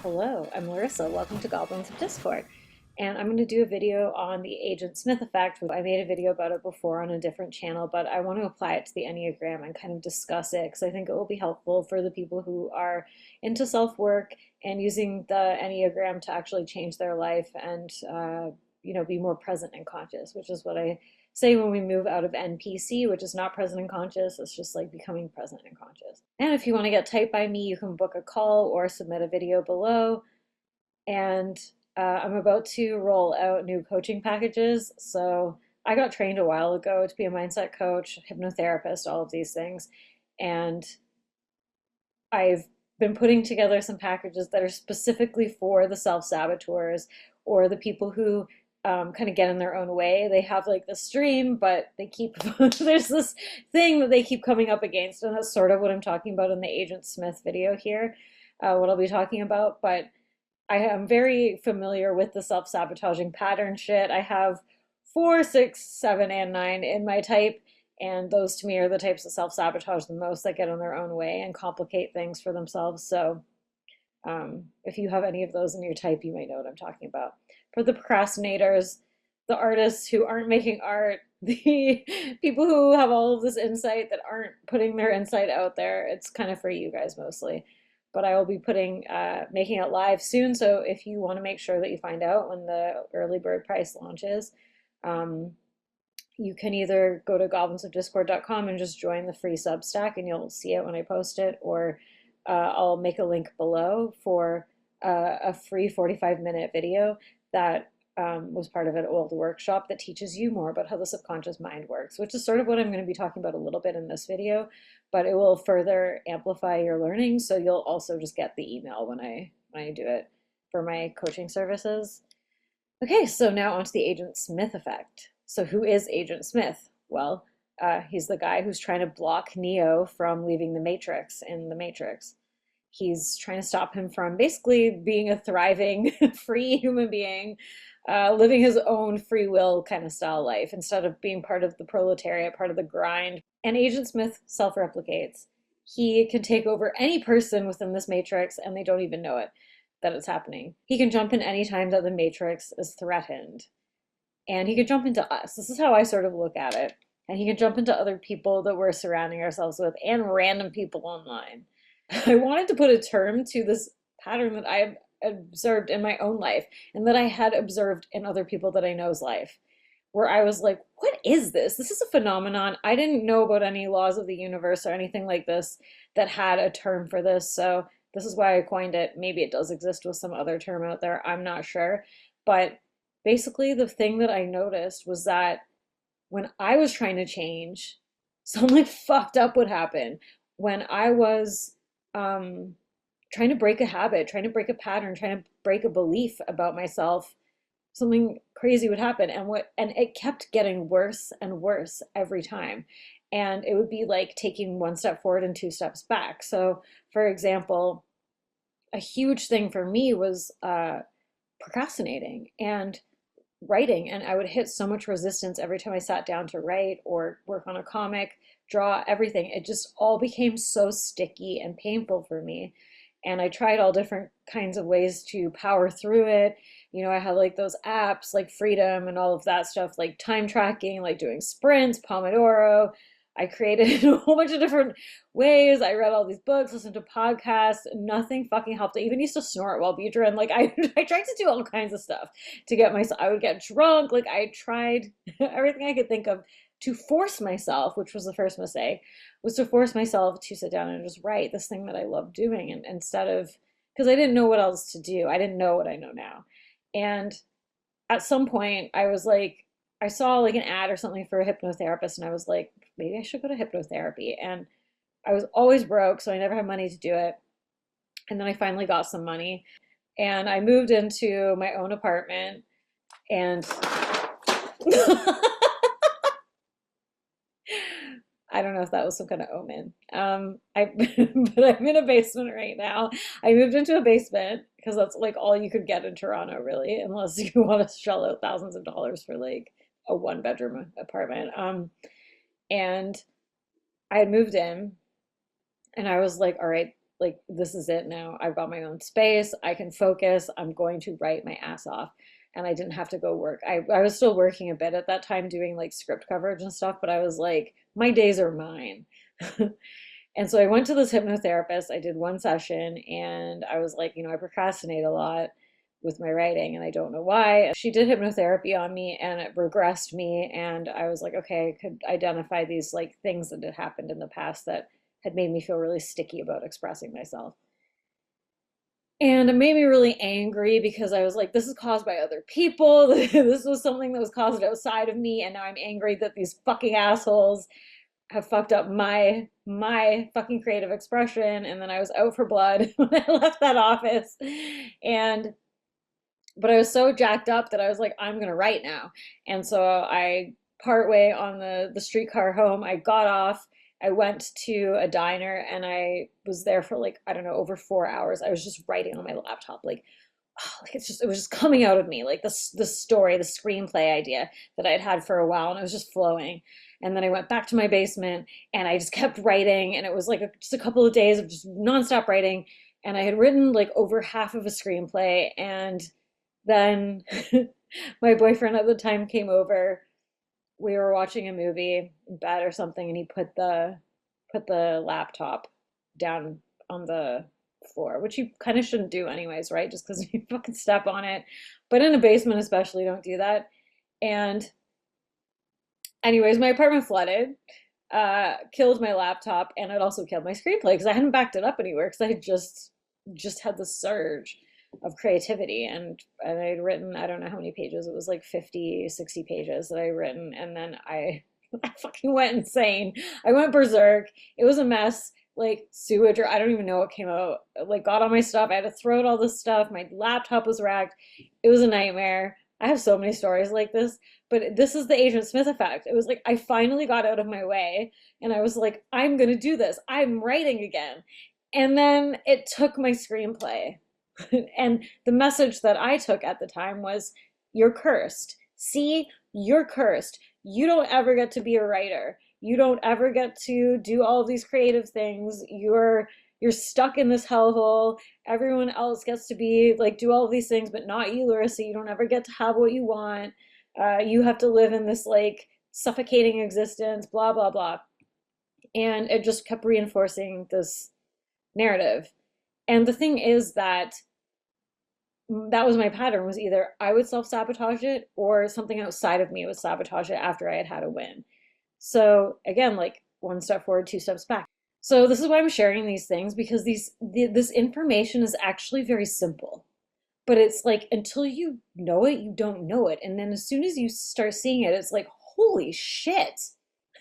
Hello, I'm Larissa. Welcome to Goblins of Discord. And I'm going to do a video on the Agent Smith effect. I made a video about it before on a different channel, but I want to apply it to the Enneagram and kind of discuss it because I think it will be helpful for the people who are into self-work and using the Enneagram to actually change their life and be more present and conscious, which is what I say when we move out of NPC, which is not present and conscious. It's just like becoming present and conscious. And if you want to get typed by me, you can book a call or submit a video below. And I'm about to roll out new coaching packages. So I got trained a while ago to be a mindset coach, hypnotherapist, all of these things. And I've been putting together some packages that are specifically for the self-saboteurs or the people who kind of get in their own way. They have like this dream, but they keep, there's this thing that they keep coming up against. And that's sort of what I'm talking about in the Agent Smith video here, what I'll be talking about. But I am very familiar with the self-sabotaging pattern shit. I have 4, 6, 7, and 9 in my type. And those to me are the types that self-sabotage the most, that get in their own way and complicate things for themselves. So if you have any of those in your type, you might know what I'm talking about. For the procrastinators, the artists who aren't making art, the people who have all of this insight that aren't putting their insight out there, it's kind of for you guys mostly. But I will be making it live soon, so if you want to make sure that you find out when the early bird price launches, you can either go to goblinsofdiscord.com and just join the free Substack and you'll see it when I post it, or I'll make a link below for a free 45-minute video that was part of an old workshop that teaches you more about how the subconscious mind works, which is sort of what I'm going to be talking about a little bit in this video, but it will further amplify your learning, so you'll also just get the email when I do it for my coaching services. Okay, so now onto the Agent Smith effect. So who is Agent Smith? Well, he's the guy who's trying to block Neo from leaving the Matrix in the Matrix. He's trying to stop him from basically being a thriving, free human being, living his own free will kind of style life instead of being part of the proletariat, part of the grind. And Agent Smith self-replicates. He can take over any person within this matrix and they don't even know it, that it's happening. He can jump in any time that the matrix is threatened. And he can jump into us. This is how I sort of look at it. And he can jump into other people that we're surrounding ourselves with and random people online. I wanted to put a term to this pattern that I have observed in my own life and that I had observed in other people that I know's life, where I was like, what is this? This is a phenomenon. I didn't know about any laws of the universe or anything like this that had a term for this. So this is why I coined it. Maybe it does exist with some other term out there. I'm not sure. But basically the thing that I noticed was that when I was trying to change, something fucked up would happen. When I was trying to break a habit, trying to break a pattern, trying to break a belief about myself, something crazy would happen. And it kept getting worse and worse every time. And it would be like taking 1 step forward and 2 steps back. So for example, a huge thing for me was procrastinating and writing, and I would hit so much resistance every time I sat down to write or work on a comic, draw, everything. It just all became so sticky and painful for me. And I tried all different kinds of ways to power through it. You know, I had like those apps like Freedom and all of that stuff, like time tracking, like doing sprints, Pomodoro. I created a whole bunch of different ways. I read all these books, listened to podcasts. Nothing fucking helped. I even used to snort Wellbutrin. Like I tried to do all kinds of stuff to get myself. I would get drunk. Like I tried everything I could think of to force myself, which was the first mistake, was to force myself to sit down and just write this thing that I love doing. And instead of, because I didn't know what else to do. I didn't know what I know now. And at some point I was like, I saw like an ad or something for a hypnotherapist and I was like, maybe I should go to hypnotherapy. And I was always broke, so I never had money to do it. And then I finally got some money and I moved into my own apartment and I don't know if that was some kind of omen. But I'm in a basement right now. I moved into a basement because that's like all you could get in Toronto, really, unless you want to shell out thousands of dollars for like a 1-bedroom apartment. And I had moved in and I was like, all right, like, this is it now. I've got my own space. I can focus. I'm going to write my ass off. And I didn't have to go work. I was still working a bit at that time doing like script coverage and stuff, but I was like, my days are mine. And so I went to this hypnotherapist. I did one session and I was like, I procrastinate a lot with my writing and I don't know why. She did hypnotherapy on me and it regressed me. And I was like, okay, I could identify these like things that had happened in the past that had made me feel really sticky about expressing myself. And it made me really angry because I was like, this is caused by other people. This was something that was caused outside of me. And now I'm angry that these fucking assholes have fucked up my fucking creative expression. And then I was out for blood when I left that office. And but I was so jacked up that I was like, I'm gonna write now. And so I part way on the streetcar home, I got off, I went to a diner and I was there for like, I don't know, over 4 hours. I was just writing on my laptop, like, oh, like it was just coming out of me, like the story, the screenplay idea that I had had for a while, and it was just flowing. And then I went back to my basement and I just kept writing, and it was like just a couple of days of just nonstop writing. And I had written like over half of a screenplay, and then my boyfriend at the time came over. We were watching a movie in bed or something, and he put the laptop down on the floor, which you kind of shouldn't do anyways, right? Just because you fucking step on it. But in a basement especially, don't do that. And anyways, my apartment flooded, killed my laptop, and it also killed my screenplay because I hadn't backed it up anywhere because I had just had this surge of creativity, and I'd written, I don't know how many pages, it was like 50, 60 pages that I'd written, and then I I fucking went insane. I went berserk. It was a mess, like sewage, or I don't even know what came out. Like, got all my stuff. I had to throw out all this stuff. My laptop was wrecked. It was a nightmare. I have so many stories like this, but this is the Agent Smith effect. It was like I finally got out of my way and I was like, I'm gonna do this. I'm writing again. And then it took my screenplay. And the message that I took at the time was, you're cursed. See, you're cursed. You don't ever get to be a writer. You don't ever get to do all of these creative things. You're stuck in this hellhole. Everyone else gets to be like, do all of these things, but not you, Larissa. You don't ever get to have what you want. You have to live in this like suffocating existence, blah, blah, blah. And it just kept reinforcing this narrative. And the thing is that was my pattern, was either I would self-sabotage it or something outside of me would sabotage it after I had had a win. So again, like one step forward, two steps back. So this is why I'm sharing these things, because this information is actually very simple. But it's like, until you know it, you don't know it. And then as soon as you start seeing it, it's like, holy shit.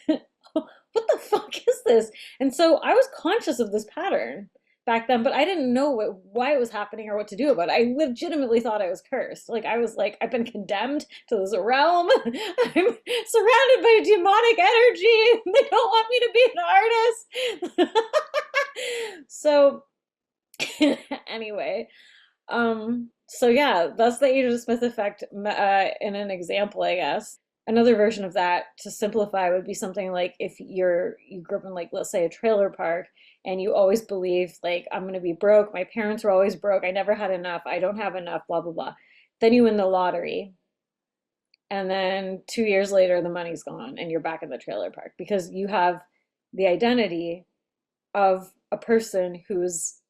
What the fuck is this? And so I was conscious of this pattern back then, but I didn't know why it was happening or what to do about it. I legitimately thought I was cursed. Like, I was like, I've been condemned to this realm. I'm surrounded by demonic energy. They don't want me to be an artist. So anyway, so yeah, that's the Agent Smith effect in an example, I guess. Another version of that, to simplify, would be something like, if you grew up in, like, let's say a trailer park, and you always believe like, I'm gonna be broke, my parents were always broke, I never had enough, I don't have enough, blah blah blah. Then you win the lottery, and then 2 years later the money's gone and you're back in the trailer park because you have the identity of a person who's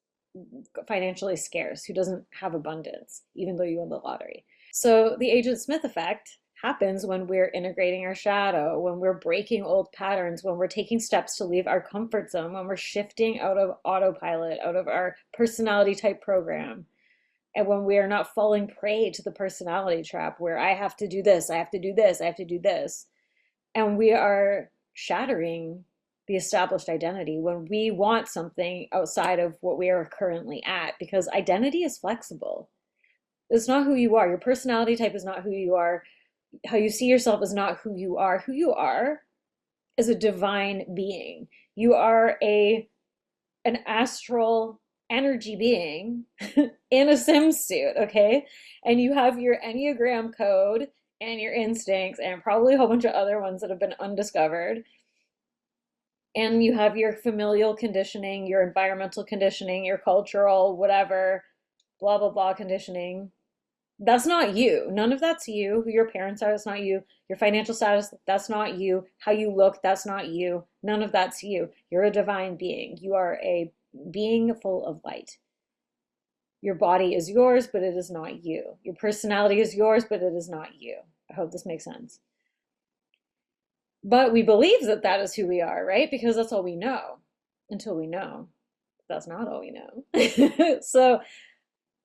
financially scarce, who doesn't have abundance, even though you won the lottery. So the Agent Smith effect happens when we're integrating our shadow, when we're breaking old patterns, when we're taking steps to leave our comfort zone, when we're shifting out of autopilot, out of our personality type program, and when we are not falling prey to the personality trap where I have to do this, I have to do this, I have to do this. And we are shattering the established identity when we want something outside of what we are currently at, because identity is flexible. It's not who you are. Your personality type is not who you are. How you see yourself is not who you are. Who you are is a divine being. You are an astral energy being in a sim suit, okay? And you have your Enneagram code and your instincts and probably a whole bunch of other ones that have been undiscovered. And you have your familial conditioning, your environmental conditioning, your cultural, whatever, blah, blah, blah conditioning. That's not you. None of that's you. Who your parents are, that's not you. Your financial status, that's not you. How you look, that's not you. None of that's you. You're a divine being. You are a being full of light. Your body is yours, but it is not you. Your personality is yours, but it is not you. I hope this makes sense. But we believe that that is who we are, right? Because that's all we know until we know that's not all we know. So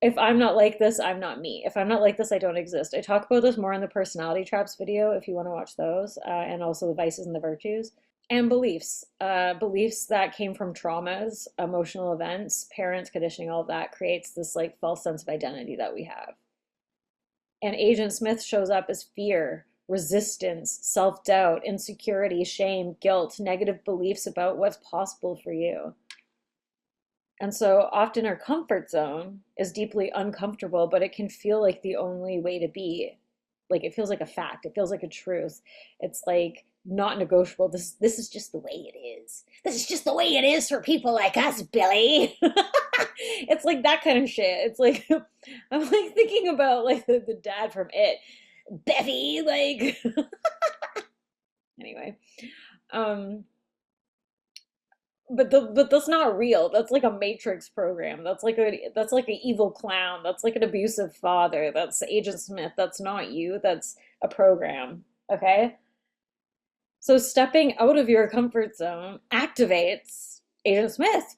if I'm not like this, I'm not me. If I'm not like this, I don't exist. I talk about this more in the personality traps video if you want to watch those, and also the vices and the virtues. And beliefs. Beliefs that came from traumas, emotional events, parents, conditioning, all of that creates this like false sense of identity that we have. And Agent Smith shows up as fear, resistance, self doubt, insecurity, shame, guilt, negative beliefs about what's possible for you. And so often our comfort zone is deeply uncomfortable, but it can feel like the only way to be. Like it feels like a fact, it feels like a truth. It's like not negotiable. This is just the way it is. This is just the way it is for people like us, Billy. It's like that kind of shit. It's like I'm like thinking about like the dad from It. Bevy, like anyway. Um but that's not real. That's like a Matrix program. That's like an evil clown. That's like an abusive father. That's Agent Smith. That's not you. That's a program. Okay? So stepping out of your comfort zone activates Agent Smith,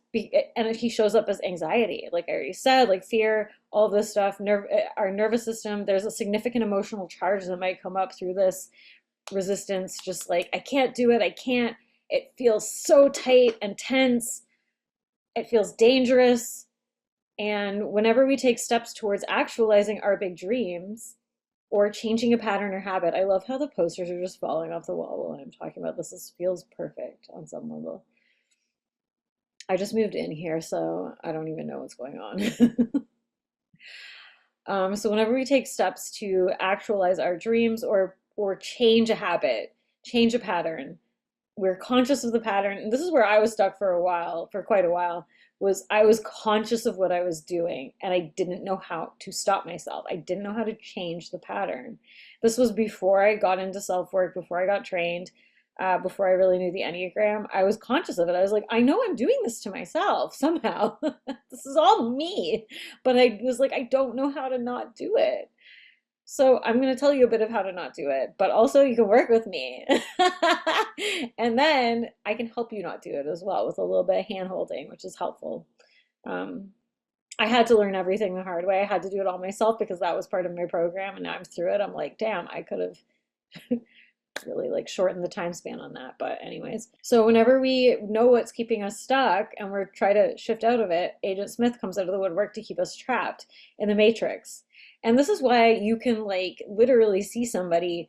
and he shows up as anxiety, like I already said, like fear, all this stuff. Our nervous system. There's a significant emotional charge that might come up through this resistance. Just like I can't do it. I can't. It feels so tight and tense. It feels dangerous. And whenever we take steps towards actualizing our big dreams, or changing a pattern or habit. I love how the posters are just falling off the wall while I'm talking about this. This feels perfect on some level. I just moved in here, so I don't even know what's going on. So whenever we take steps to actualize our dreams or change a habit, change a pattern, we're conscious of the pattern. And this is where I was stuck for a while, for quite a while, was I was conscious of what I was doing and I didn't know how to stop myself. I didn't know how to change the pattern. This was before I got into self-work, before I got trained, before I really knew the Enneagram. I was conscious of it. I was like, I know I'm doing this to myself somehow. This is all me. But I was like, I don't know how to not do it. So I'm going to tell you a bit of how to not do it, but also you can work with me. And then I can help you not do it as well with a little bit of hand holding, which is helpful. Um, I had to learn everything the hard way. I had to do it all myself because that was part of my program. And now I'm through it. I'm like, damn, I could have really like shortened the time span on that. But anyways, so whenever we know what's keeping us stuck and we're trying to shift out of it, Agent Smith comes out of the woodwork to keep us trapped in the matrix. And this is why you can like literally see somebody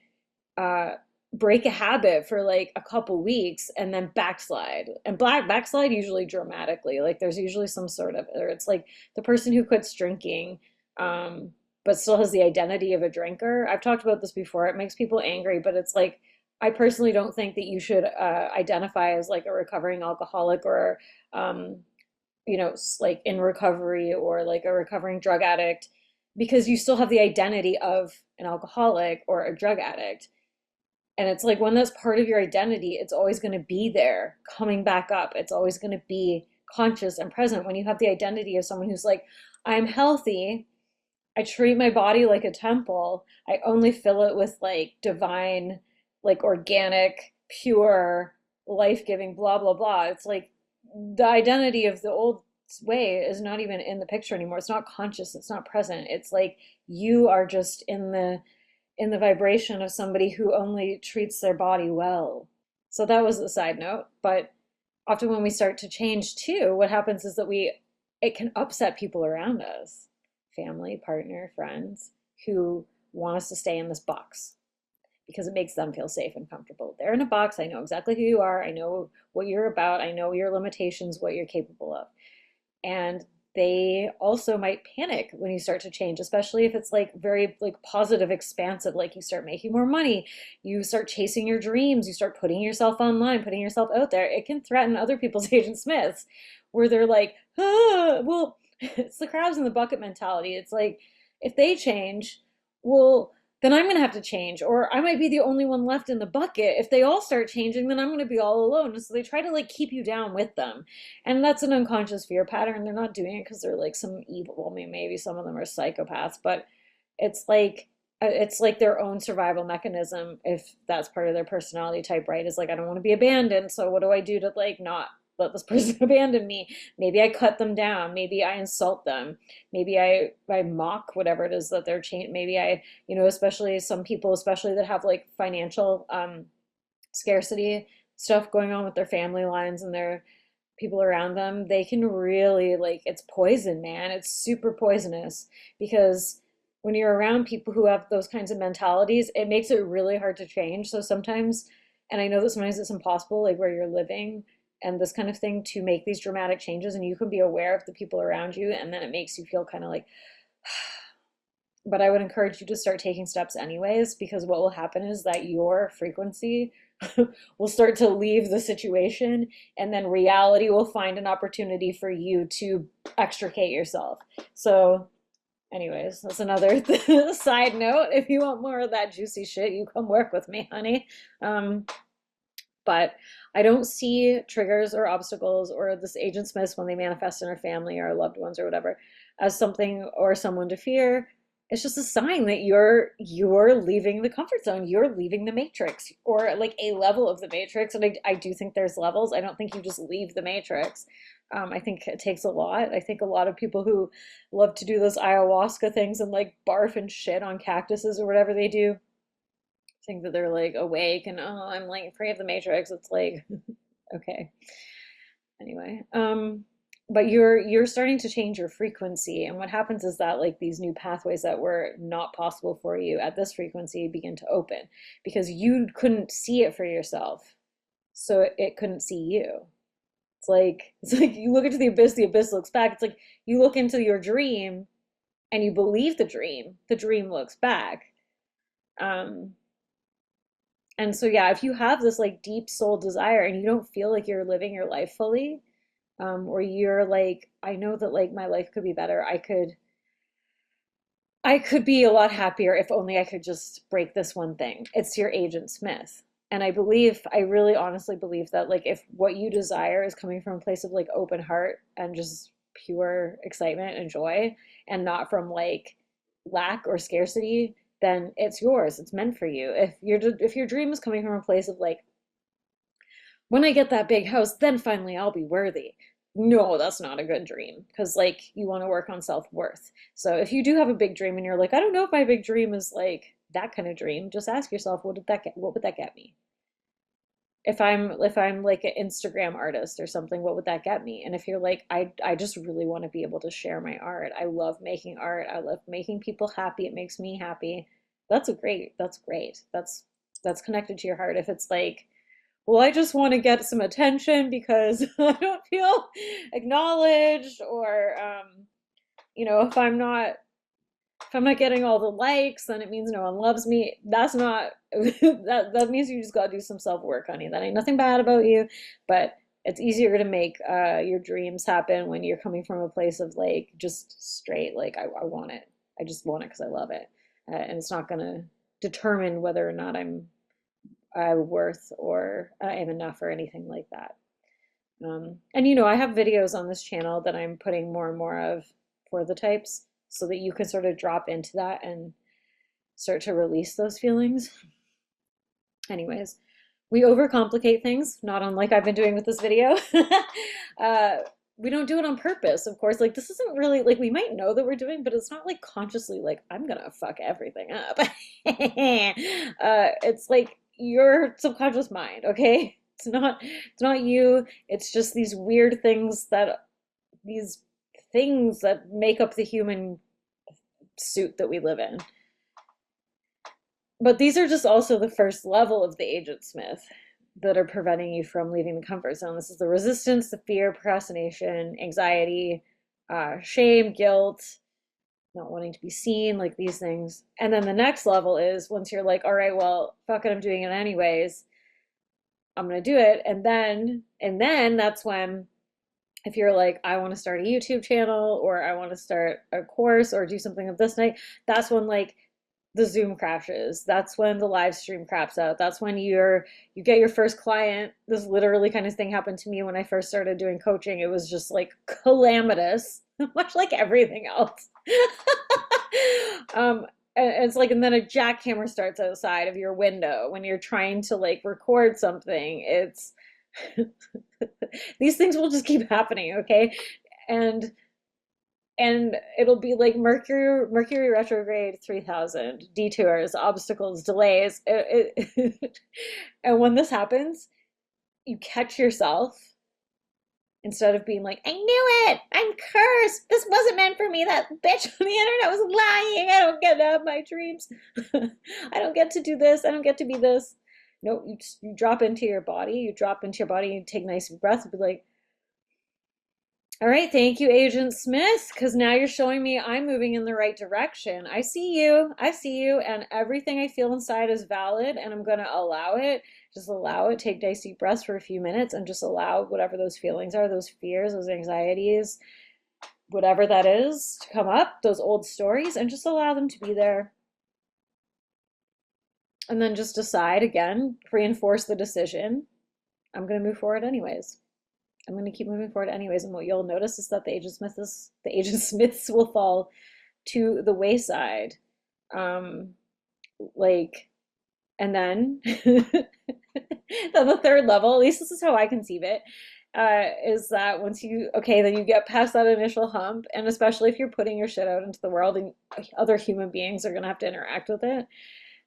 uh, break a habit for like a couple weeks and then backslide. And backslide usually dramatically. Like there's usually some sort of, or it's like the person who quits drinking, um, but still has the identity of a drinker. I've talked about this before. It makes people angry, but it's like, I personally don't think that you should identify as like a recovering alcoholic or, um, like in recovery or like a recovering drug addict because you still have the identity of an alcoholic or a drug addict. And it's like when that's part of your identity, it's always going to be there, coming back up. It's always going to be conscious and present when you have the identity of someone who's like, I'm healthy. I treat my body like a temple. I only fill it with like divine, like organic, pure, life-giving, blah, blah, blah. It's like the identity of the old way is not even in the picture anymore. It's not conscious, it's not present. It's like you are just in the vibration of somebody who only treats their body well. So that was a side note, but often when we start to change too, what happens is that it can upset people around us, family, partner, friends, who want us to stay in this box because it makes them feel safe and comfortable. They're in a box. I know exactly who you are. I know what you're about. I know your limitations, what you're capable of. And they also might panic when you start to change, especially if it's like very like positive, expansive, like you start making more money, you start chasing your dreams, you start putting yourself online, putting yourself out there. It can threaten other people's Agent Smiths where they're like, ah, well, it's the crabs in the bucket mentality. It's like if they change, well, then I'm going to have to change, or I might be the only one left in the bucket. If they all start changing, then I'm going to be all alone. And so they try to like keep you down with them. And that's an unconscious fear pattern. They're not doing it because they're like some evil, well, maybe some of them are psychopaths, but it's like their own survival mechanism if that's part of their personality type, right? Is like, I don't want to be abandoned, so what do I do to like not let this person abandon me? Maybe I cut them down, maybe I insult them, maybe I mock whatever it is that they're changing. Maybe I, you know, especially some people, especially that have like financial scarcity stuff going on with their family lines and their people around them, they can really like, it's poison, man. It's super poisonous because when you're around people who have those kinds of mentalities, it makes it really hard to change. So sometimes, and I know that sometimes it's impossible, like where you're living and this kind of thing, to make these dramatic changes, and you can be aware of the people around you, and then it makes you feel kind of like, but I would encourage you to start taking steps anyways, because what will happen is that your frequency will start to leave the situation, and then reality will find an opportunity for you to extricate yourself. So, anyways, that's another side note. If you want more of that juicy shit, you come work with me, honey. But I don't see triggers or obstacles or this Agent Smiths when they manifest in our family or our loved ones or whatever as something or someone to fear. It's just a sign that you're leaving the comfort zone. You're leaving the matrix, or like a level of the matrix. And I do think there's levels. I don't think you just leave the matrix. I think it takes a lot. I think a lot of people who love to do those ayahuasca things and like barf and shit on cactuses or whatever they do think that they're like awake and, oh, I'm like free of the matrix. It's like, okay. Anyway, but you're starting to change your frequency, and what happens is that like these new pathways that were not possible for you at this frequency begin to open because you couldn't see it for yourself, so it couldn't see you. It's like you look into the abyss looks back. It's like you look into your dream and you believe the dream looks back. And so yeah, if you have this like deep soul desire and you don't feel like you're living your life fully, or you're like, I know that like my life could be better. I could be a lot happier if only I could just break this one thing. It's your Agent Smith. And I really honestly believe that like if what you desire is coming from a place of like open heart and just pure excitement and joy and not from like lack or scarcity, then it's yours. It's meant for you. If your dream is coming from a place of like, when I get that big house, then finally I'll be worthy. No, that's not a good dream because like you want to work on self-worth. So if you do have a big dream and you're like, I don't know if my big dream is like that kind of dream, just ask yourself, what would that get me? If I'm like an Instagram artist or something, what would that get me? And if you're like, I just really want to be able to share my art. I love making art. I love making people happy. It makes me happy. That's great. That's connected to your heart. If it's like, well, I just want to get some attention because I don't feel acknowledged, or if I'm not getting all the likes, then it means no one loves me. That's not that means you just gotta do some self-work, honey. That ain't nothing bad about you, but it's easier to make your dreams happen when you're coming from a place of like just straight like I want it. I just want it because I love it, and it's not gonna determine whether or not I'm worth or I am enough or anything like that. And I have videos on this channel that I'm putting more and more of for the types so that you can sort of drop into that and start to release those feelings. Anyways, we overcomplicate things, not unlike I've been doing with this video. We don't do it on purpose, of course. Like, this isn't really, like, we might know that we're doing, but it's not, like, consciously, like, I'm gonna fuck everything up. It's, like, your subconscious mind, okay? It's not you. It's just these things that make up the human suit that we live in. But these are just also the first level of the Agent Smith that are preventing you from leaving the comfort zone. This is the resistance, the fear, procrastination, anxiety, shame, guilt, not wanting to be seen, like these things. And then the next level is once you're like, all right, well, fuck it, I'm doing it anyways. I'm gonna do it. And then that's when, if you're like, I want to start a YouTube channel or I want to start a course or do something of this night, that's when like the Zoom crashes. That's when the live stream craps out. That's when you get your first client. This literally kind of thing happened to me when I first started doing coaching. It was just like calamitous, much like everything else. And it's like, and then a jackhammer starts outside of your window when you're trying to like record something. It's these things will just keep happening, okay? And it'll be like Mercury retrograde 3000, detours, obstacles, delays. And when this happens, you catch yourself instead of being like, I knew it, I'm cursed, this wasn't meant for me, that bitch on the internet was lying, I don't get to have my dreams. I don't get to do this, I don't get to be this. No, you drop into your body, you take nice breaths and be like, all right, thank you, Agent Smith, because now you're showing me I'm moving in the right direction. I see you, and everything I feel inside is valid, and I'm going to allow it. Just allow it. Take nice deep breaths for a few minutes and just allow whatever those feelings are, those fears, those anxieties, whatever that is, to come up, those old stories, and just allow them to be there. And then just decide again, reinforce the decision. I'm going to move forward anyways. I'm going to keep moving forward anyways. And what you'll notice is that the Agent Smiths will fall to the wayside. Like, and then, then the third level, at least this is how I conceive it, is that once then you get past that initial hump, and especially if you're putting your shit out into the world and other human beings are going to have to interact with it,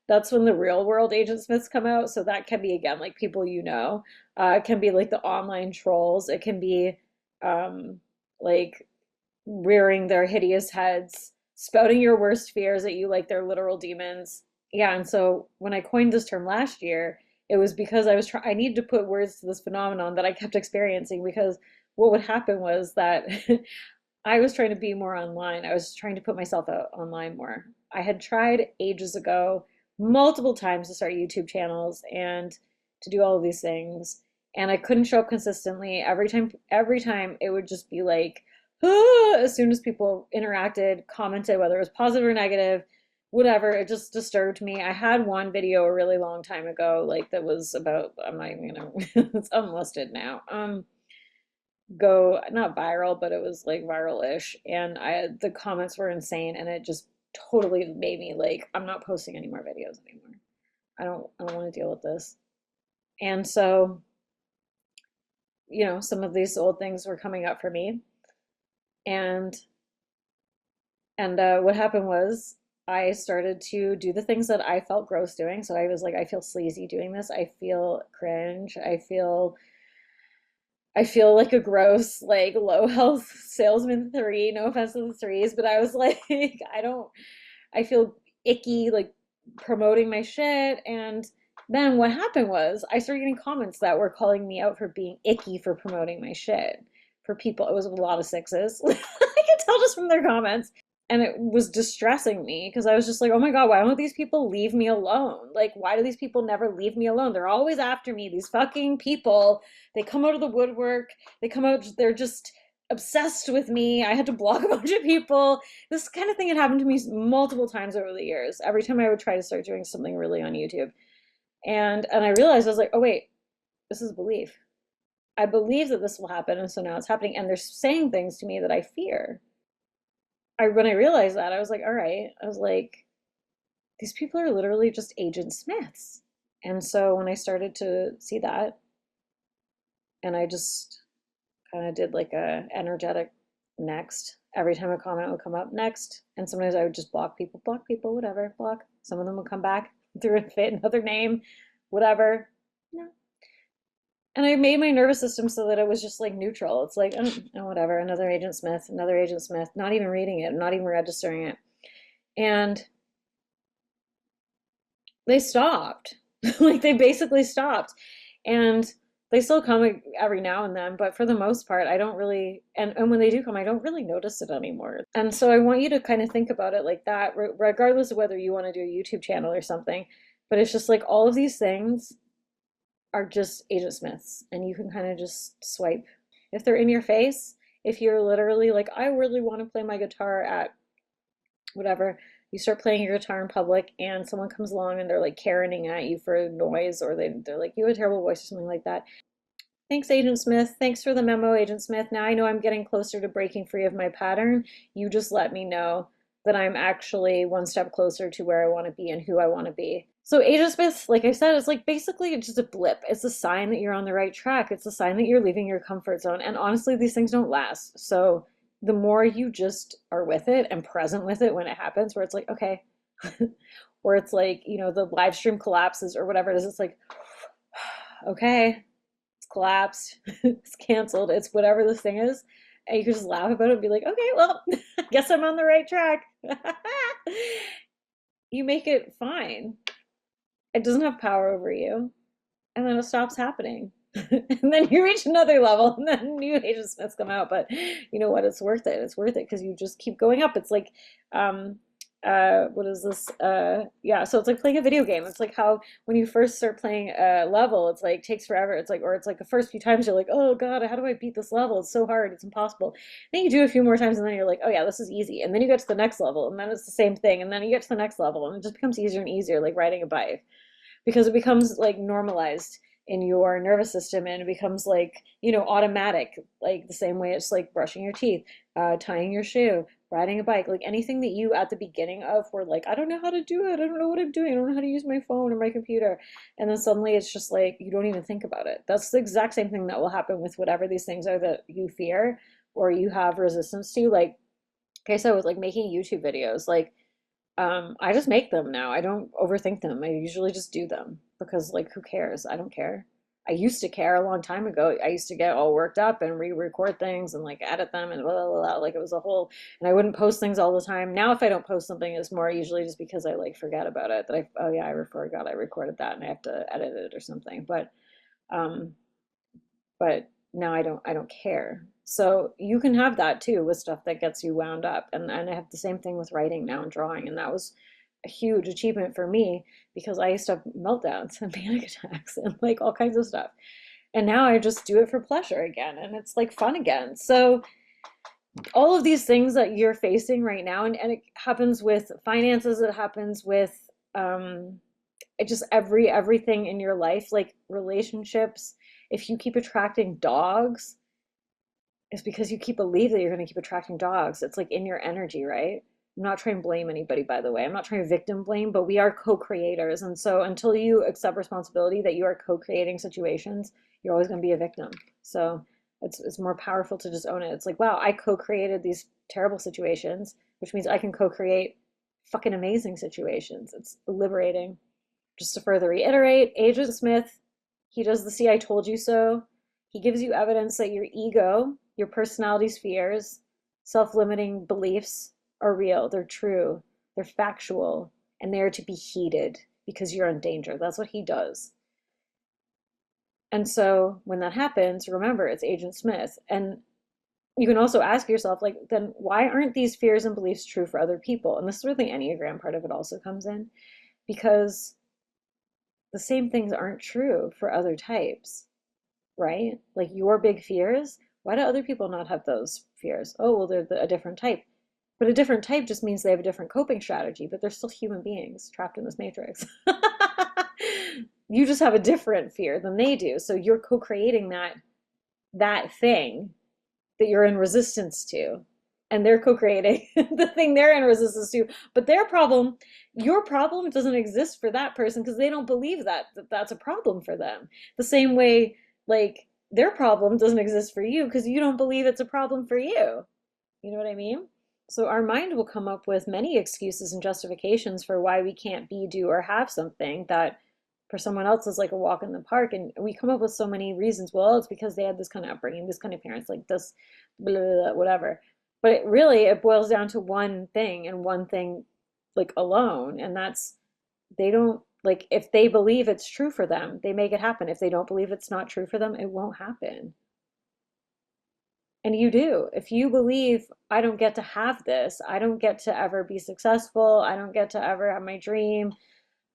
that's when the real world Agent Smiths come out. So that can be, again, like people it can be like the online trolls. It can be like rearing their hideous heads, spouting your worst fears at you like they're literal demons. Yeah, and so when I coined this term last year, it was because I needed to put words to this phenomenon that I kept experiencing, because what would happen was that I was trying to be more online. I was trying to put myself out online more. I had tried ages ago multiple times to start YouTube channels and to do all of these things, and I couldn't show up consistently. Every time it would just be like, ah, as soon as people interacted, commented, whether it was positive or negative, whatever, it just disturbed me. I had one video a really long time ago, like that was about, I'm not even gonna, it's unlisted now. Go not viral, but it was like viral-ish, and the comments were insane, and it just totally made me like, I'm not posting any more videos anymore. I don't want to deal with this. And so, some of these old things were coming up for me. And what happened was I started to do the things that I felt gross doing. So I was like, I feel sleazy doing this. I feel cringe. I feel like a gross, like low health salesman three. No offense to the threes, but I was like, I feel icky, like promoting my shit. And then what happened was I started getting comments that were calling me out for being icky for promoting my shit. For people, it was a lot of sixes. I could tell just from their comments. And it was distressing me because I was just like, oh my God, why don't these people leave me alone? Like, why do these people never leave me alone? They're always after me, these fucking people. They come out of the woodwork. They're just obsessed with me. I had to block a bunch of people. This kind of thing had happened to me multiple times over the years. Every time I would try to start doing something really on YouTube. And I realized, I was like, oh wait, this is belief. I believe that this will happen, and so now it's happening. And they're saying things to me that I fear. When I realized that, I was like, all right. I was like, these people are literally just Agent Smiths. And so when I started to see that, and I just kind of did like a energetic next. Every time a comment would come up, next. And sometimes I would just block people, whatever, block. Some of them would come back through and fit another name, whatever. No. And I made my nervous system so that it was just like neutral. It's like, oh, whatever, another Agent Smith, not even reading it, not even registering it. And they stopped. Like they basically stopped. And They still come every now and then, but for the most part, I don't really, and when they do come, I don't really notice it anymore. And so I want you to kind of think about it like that, regardless of whether you want to do a YouTube channel or something. But it's just like all of these things are just Agent Smiths, and you can kind of just swipe. If they're in your face, if you're literally like, I really want to play my guitar at whatever, you start playing your guitar in public and someone comes along and they're like Karening at you for noise, or they're like, you have a terrible voice or something like that. Thanks, Agent Smith. Thanks for the memo, Agent Smith. Now I know I'm getting closer to breaking free of my pattern. You just let me know that I'm actually one step closer to where I want to be and who I want to be. So Agent Smith, like I said, it's like basically it's just a blip. It's a sign that you're on the right track. It's a sign that you're leaving your comfort zone. And honestly, these things don't last. So the more you just are with it and present with it when it happens, where it's like, okay, or it's like, the live stream collapses or whatever it is, it's like, okay, collapsed, it's canceled, it's whatever this thing is. And you can just laugh about it and be like, okay, well, I guess I'm on the right track. You make it fine. It doesn't have power over you. And then it stops happening. And then you reach another level and then new Agent Smiths come out. But you know what? It's worth it. It's worth it because you just keep going up. It's like, what is this? Yeah, so it's like playing a video game. It's like how when you first start playing a level, it's like takes forever. It's like, or it's like the first few times you're like, oh God, how do I beat this level? It's so hard. It's impossible. Then you do a few more times and then you're like, oh yeah, this is easy. And then you get to the next level and then it's the same thing. And then you get to the next level and it just becomes easier and easier, like riding a bike, because it becomes like normalized in your nervous system and it becomes like, automatic, like the same way it's like brushing your teeth, tying your shoe, riding a bike, like anything that you at the beginning of were like, I don't know how to do it. I don't know what I'm doing. I don't know how to use my phone or my computer. And then suddenly it's just like, you don't even think about it. That's the exact same thing that will happen with whatever these things are that you fear or you have resistance to. Like I said, with like making YouTube videos, like I just make them now. I don't overthink them. I usually just do them because, like, who cares? I don't care. I used to care a long time ago. I used to get all worked up and re-record things and like edit them and blah, blah, blah, blah. Like it was a whole, and I wouldn't post things all the time. Now, if I don't post something, it's more usually just because I like forget about it. That oh yeah, I forgot I recorded that and I have to edit it or something. Um, but now I don't care. So you can have that too with stuff that gets you wound up. And I have the same thing with writing now and drawing. And that was a huge achievement for me because I used to have meltdowns and panic attacks and like all kinds of stuff. And now I just do it for pleasure again and it's like fun again. So all of these things that you're facing right now, and it happens with finances, it happens with it just everything in your life, like relationships. If you keep attracting dogs, it's because you keep believe that you're going to keep attracting dogs. It's like in your energy, right? I'm not trying to blame anybody, by the way. I'm not trying to victim blame, but we are co-creators. And so until you accept responsibility that you are co-creating situations, you're always going to be a victim. So it's more powerful to just own it. It's like, wow, I co-created these terrible situations, which means I can co-create fucking amazing situations. It's liberating. Just to further reiterate, Agent Smith, he does the see I told you so. He gives you evidence that your ego, your personality's fears, self-limiting beliefs are real, they're true, they're factual, and they are to be heeded because you're in danger. That's what he does. And so when that happens, remember it's Agent Smith. And you can also ask yourself, like, then why aren't these fears and beliefs true for other people? And this is where the Enneagram part of it also comes in, because the same things aren't true for other types, right? Like your big fears, why do other people not have those fears? Oh, well, they're a different type. But a different type just means they have a different coping strategy, but they're still human beings trapped in this matrix. You just have a different fear than they do. So you're co-creating that thing that you're in resistance to. And they're co-creating the thing they're in resistance to. But your problem doesn't exist for that person because they don't believe that's a problem for them. The same way, like, their problem doesn't exist for you because you don't believe it's a problem for you. You know what I mean? So our mind will come up with many excuses and justifications for why we can't be, do, or have something that for someone else is like a walk in the park. And we come up with so many reasons. Well, it's because they had this kind of upbringing, this kind of parents, like this, blah, blah, blah, whatever. But it boils down to one thing and one thing like alone. And that's they don't Like if they believe it's true for them, they make it happen. If they don't believe it's not true for them, it won't happen. And you do. If you believe, I don't get to have this, I don't get to ever be successful, I don't get to ever have my dream,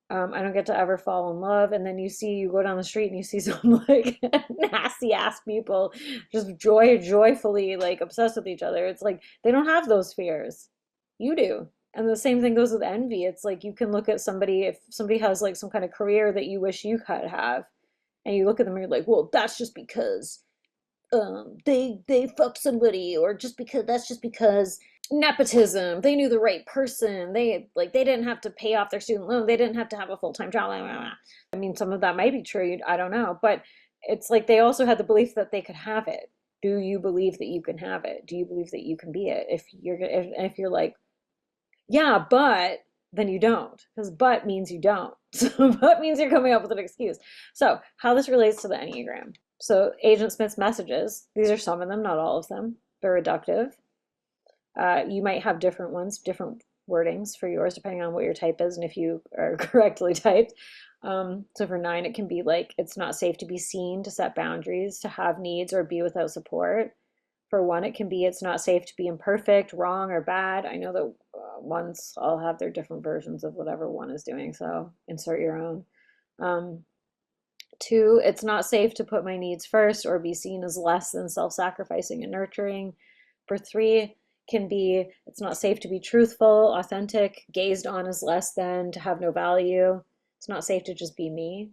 I don't get to ever fall in love, and then you go down the street and you see some like nasty ass people just joyfully like obsessed with each other. It's like they don't have those fears. You do. And the same thing goes with envy. It's like you can look at somebody, if somebody has like some kind of career that you wish you could have, and you look at them and you're like, well, that's just because they fucked somebody, or just because that's just because nepotism, they knew the right person, they didn't have to pay off their student loan, they didn't have to have a full-time job, blah, blah, blah. I mean, some of that might be true, I don't know, but it's like they also had the belief that they could have it. Do you believe that you can have it? Do you believe that you can be it? If you're like, yeah, but, then you don't, because but means you don't. So but means you're coming up with an excuse. So how this relates to the Enneagram. So Agent Smith's messages, these are some of them, not all of them. They're reductive. You might have different ones, different wordings for yours, depending on what your type is and if you are correctly typed. So for 9, it can be like, it's not safe to be seen, to set boundaries, to have needs, or be without support. For 1, it can be, it's not safe to be imperfect, wrong, or bad. I know that ones all have their different versions of whatever 1 is doing, so insert your own. 2, it's not safe to put my needs first or be seen as less than self-sacrificing and nurturing. For 3, can be, it's not safe to be truthful, authentic, gazed on as less than, to have no value. It's not safe to just be me.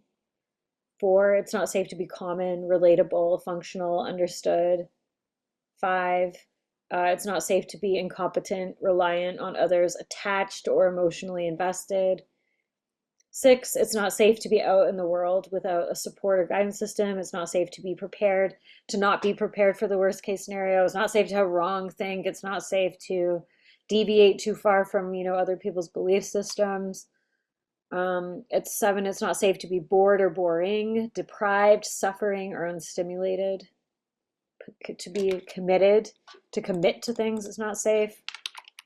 4, it's not safe to be common, relatable, functional, understood. 5, it's not safe to be incompetent, reliant on others, attached, or emotionally invested. 6, it's not safe to be out in the world without a support or guidance system. It's not safe to be prepared, to not be prepared for the worst case scenario. It's not safe to have wrong think. It's not safe to deviate too far from, other people's belief systems. It's 7, it's not safe to be bored or boring, deprived, suffering, or unstimulated. To be committed, to commit to things is not safe.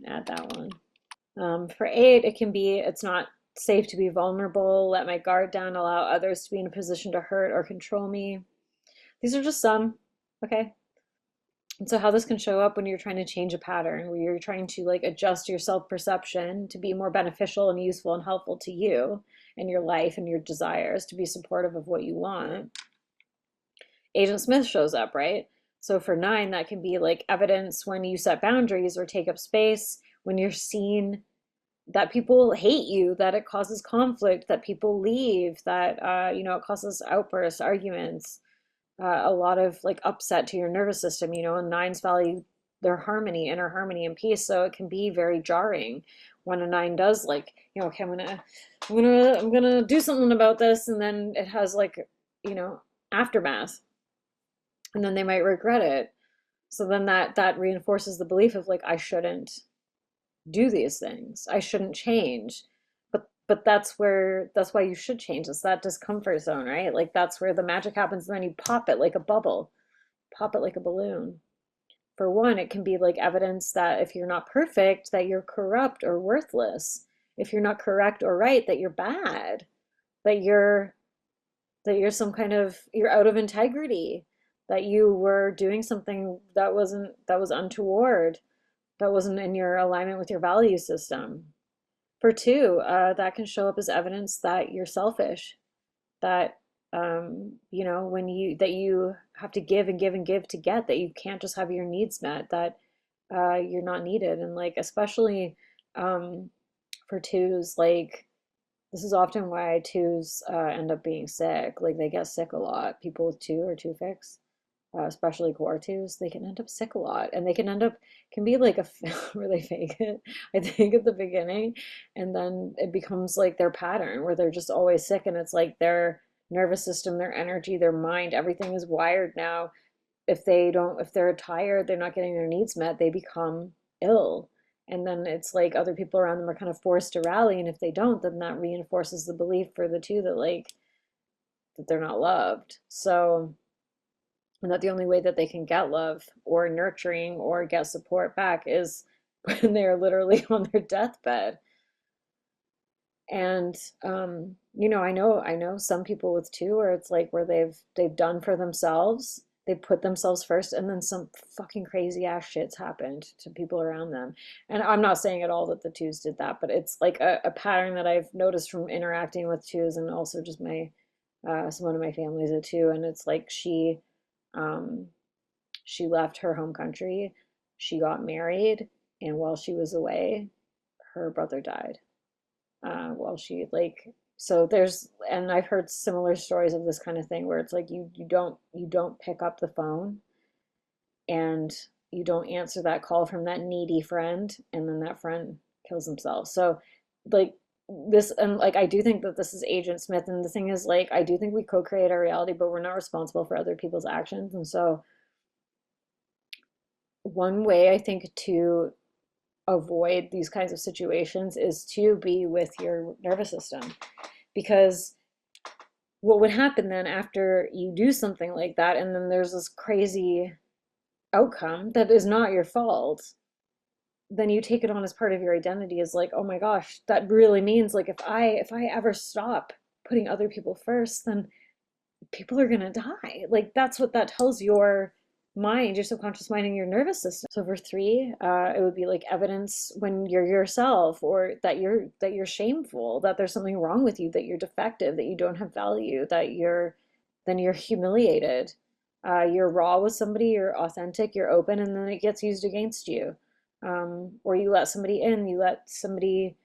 Add that one. For 8, it can be, it's not safe to be vulnerable, let my guard down, allow others to be in a position to hurt or control me. These are just some, okay? And so how this can show up when you're trying to change a pattern, where you're trying to like adjust your self-perception to be more beneficial and useful and helpful to you and your life and your desires, to be supportive of what you want. Agent Smith shows up, right? So for 9, that can be like evidence when you set boundaries or take up space, when you're seen, that people hate you, that it causes conflict, that people leave, that it causes outbursts, arguments, a lot of like upset to your nervous system. And 9s value their harmony, inner harmony and peace. So it can be very jarring when a 9 does like, okay, I'm gonna do something about this, and then it has like, aftermath, and then they might regret it. So then that reinforces the belief of like, I shouldn't do these things, I shouldn't change. But that's why you should change. It's that discomfort zone, right? Like that's where the magic happens, and then you pop it like a bubble, pop it like a balloon. For 1, it can be like evidence that if you're not perfect, that you're corrupt or worthless. If you're not correct or right, that you're bad, that you're some kind of, you're out of integrity, that you were doing something that was untoward, that wasn't in your alignment with your value system. For 2, that can show up as evidence that you're selfish, that when you have to give and give and give to get, that you can't just have your needs met, that you're not needed. And like especially for 2s, like this is often why 2s end up being sick. Like they get sick a lot. People with 2 or 2 fix, especially core 2s, they can end up sick a lot, and they can be like a where they fake it, I think, at the beginning, and then it becomes like their pattern where they're just always sick, and it's like their nervous system, their energy, their mind, everything is wired now. If they're tired, they're not getting their needs met, they become ill. And then it's like other people around them are kind of forced to rally, and if they don't, then that reinforces the belief for the 2 that like that they're not loved. So, and that the only way that they can get love or nurturing or get support back is when they're literally on their deathbed. And I know some people with two where it's like where they've done for themselves, they put themselves first, and then some fucking crazy ass shit's happened to people around them. And I'm not saying at all that the twos did that, but it's like a pattern that I've noticed from interacting with twos, and also just my one of my family's a two, and it's like um she left her home country, she got married, and while she was away, her brother died. While she like so there's and I've heard similar stories of this kind of thing where it's like you don't pick up the phone and you don't answer that call from that needy friend, and then that friend kills himself. So like this, and like I do think that this is Agent Smith, and the thing is, like, I do think we co-create our reality, but we're not responsible for other people's actions. And so one way I think to avoid these kinds of situations is to be with your nervous system, because what would happen then after you do something like that and then there's this crazy outcome that is not your fault, then you take it on as part of your identity, as like, oh my gosh, that really means like if I ever stop putting other people first, then people are gonna die. Like that's what that tells your mind, your subconscious mind, and your nervous system. So for three, it would be like evidence when you're yourself, or that you're shameful, that there's something wrong with you, that you're defective, that you don't have value, that you're humiliated. You're raw with somebody, you're authentic, you're open, and then it gets used against you. Or you let somebody in, you let somebody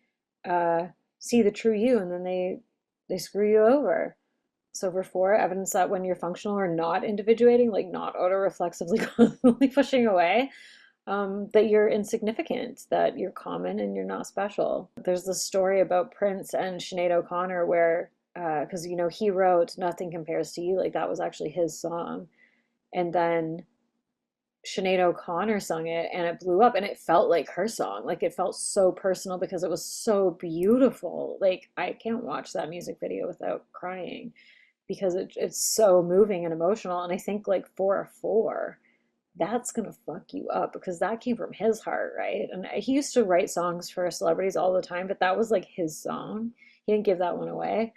uh, see the true you, and then they screw you over. So for four, evidence that when you're functional or not individuating, like not auto-reflexively constantly pushing away, that you're insignificant, that you're common and you're not special. There's this story about Prince and Sinead O'Connor where, because he wrote "Nothing Compares to You," like that was actually his song, and then Sinead O'Connor sung it and it blew up, and it felt like her song. Like it felt so personal because it was so beautiful. Like I can't watch that music video without crying because it's so moving and emotional. And I think like for a four, that's gonna fuck you up because that came from his heart, right? And he used to write songs for celebrities all the time, but that was like his song. He didn't give that one away.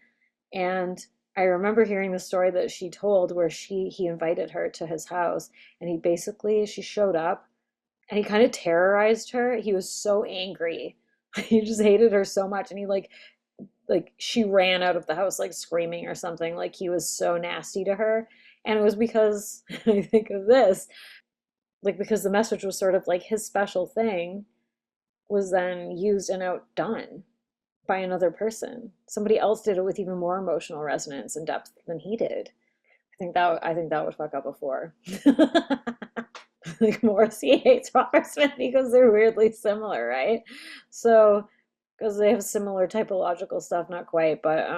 And I remember hearing the story that she told where he invited her to his house, and she showed up and he kind of terrorized her. He was so angry. He just hated her so much, and he like she ran out of the house like screaming or something. Like he was so nasty to her. And it was because I think of this, like because the message was sort of like his special thing was then used and outdone by another person. Somebody else did it with even more emotional resonance and depth than he did. I think that would fuck up a four. Like Morrissey hates Robert Smith because they're weirdly similar, right? So because they have similar typological stuff, not quite, but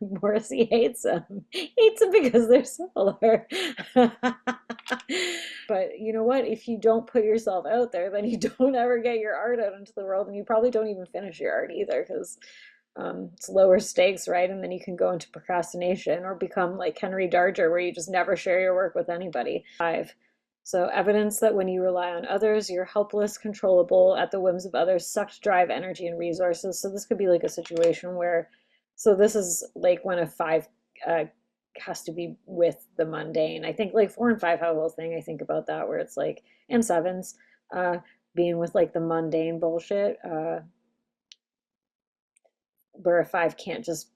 Morrissey hates them. Hates them because they're similar. But you know what? If you don't put yourself out there, then you don't ever get your art out into the world, and you probably don't even finish your art either, because it's lower stakes, right? And then you can go into procrastination or become like Henry Darger, where you just never share your work with anybody. Five. So evidence that when you rely on others, you're helpless, controllable, at the whims of others, sucked drive, energy, and resources. So this could be like a situation where, so this is like when a five uh, has to be with the mundane. I think like four and five have a whole thing I think about that where it's like, and sevens, uh, being with like the mundane bullshit, where a five can't just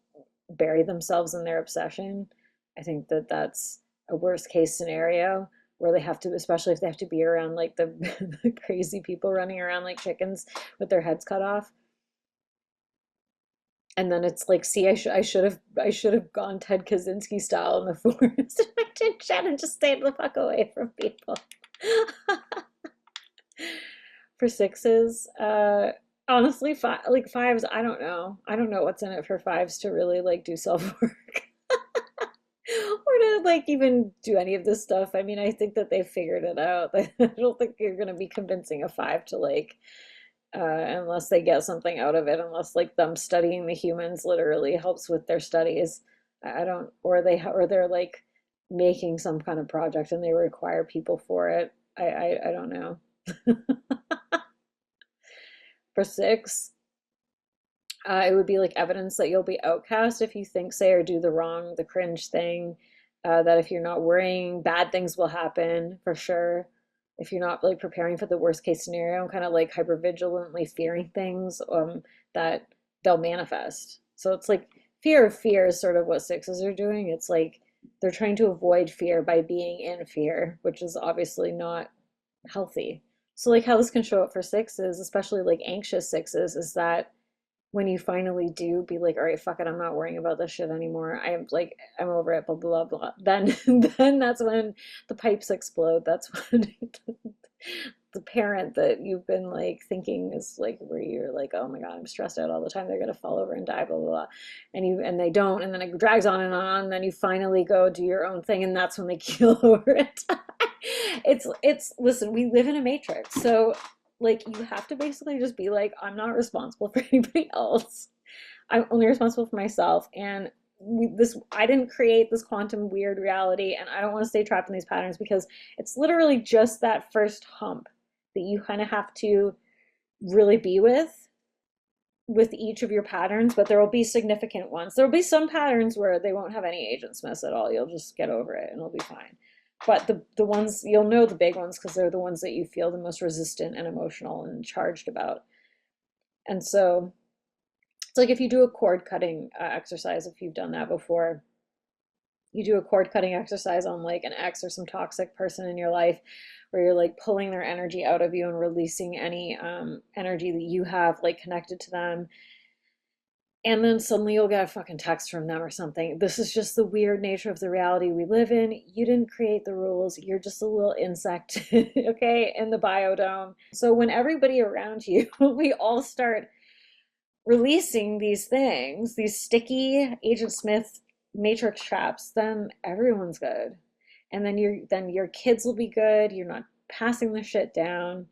bury themselves in their obsession. I think that that's a worst case scenario where they have to, especially if they have to be around like the, the crazy people running around like chickens with their heads cut off. And then it's like, see, I should have gone Ted Kaczynski style in the forest in my chin chat and just stayed the fuck away from people. For sixes, honestly, like fives, I don't know. I don't know what's in it for fives to really like do self work or to like even do any of this stuff. I mean, I think that they've figured it out. I don't think you're gonna be convincing a five to like unless they get something out of it, unless like them studying the humans literally helps with their studies. I don't, or they're like making some kind of project and they require people for it. I don't know. For six, It would be like evidence that you'll be outcast if you think, say, or do the cringe thing. That if you're not worrying, bad things will happen for sure. If you're not like preparing for the worst case scenario and kind of like hypervigilantly fearing things, that they'll manifest. So it's like fear of fear is sort of what sixes are doing. It's like they're trying to avoid fear by being in fear, which is obviously not healthy. So like how this can show up for sixes, especially like anxious sixes, is that when you finally do be like, all right, fuck it, I'm not worrying about this shit anymore. I'm like, I'm over it, blah, blah, blah. Then, then that's when the pipes explode. That's when the parent that you've been like thinking is like, where you're like, oh my God, I'm stressed out all the time. They're going to fall over and die, blah, blah, blah. And they don't. And then it drags on and on. And then you finally go do your own thing. And that's when they keel over it. Listen, we live in a matrix. So like you have to basically just be like, I'm not responsible for anybody else. I'm only responsible for myself. And I didn't create this quantum weird reality, and I don't want to stay trapped in these patterns because it's literally just that first hump that you kind of have to really be with each of your patterns, but there will be significant ones. There will be some patterns where they won't have any agent smiths at all. You'll just get over it and it'll be fine. But the ones, you'll know the big ones because they're the ones that you feel the most resistant and emotional and charged about. And so it's like if you do a cord cutting exercise, if you've done that before, you do a cord cutting exercise on like an ex or some toxic person in your life where you're like pulling their energy out of you and releasing any energy that you have like connected to them, and then suddenly you'll get a fucking text from them or something. This is just the weird nature of the reality we live in. You didn't create the rules. You're just a little insect, okay, in the biodome. So when everybody around you, we all start releasing these things, these sticky Agent Smith matrix traps, then everyone's good. And then your kids will be good. You're not passing the shit down.